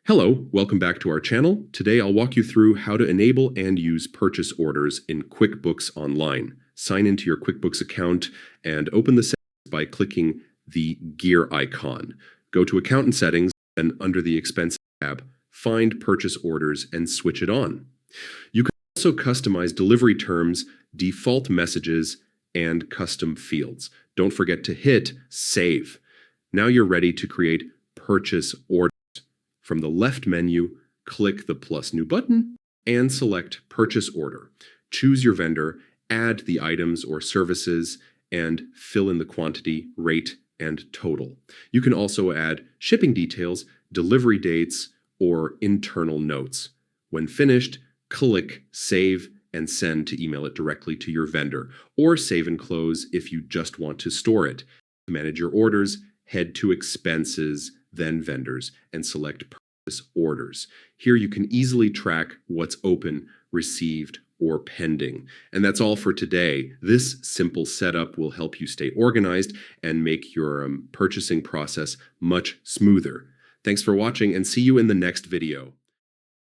Hello, welcome back to our channel. Today I'll walk you through how to enable and use purchase orders in QuickBooks Online. Sign into your QuickBooks account and open the settings by clicking the gear icon. Go to Account and Settings, and under the Expenses tab, find Purchase Orders and switch it on. You can also customize delivery terms, default messages, and custom fields. Don't forget to hit Save. Now you're ready to create purchase orders. From the left menu, click the plus new button and select Purchase Order. Choose your vendor, add the items or services, and fill in the quantity, rate, and total. You can also add shipping details, delivery dates, or internal notes. When finished, click Save and Send to email it directly to your vendor, or Save and Close if you just want to store it. To manage your orders, head to Expenses, then Vendors, and select Purchase Orders. Here you can easily track what's open, received, or pending. And that's all for today. This simple setup will help you stay organized and make your purchasing process much smoother. Thanks for watching, and see you in the next video.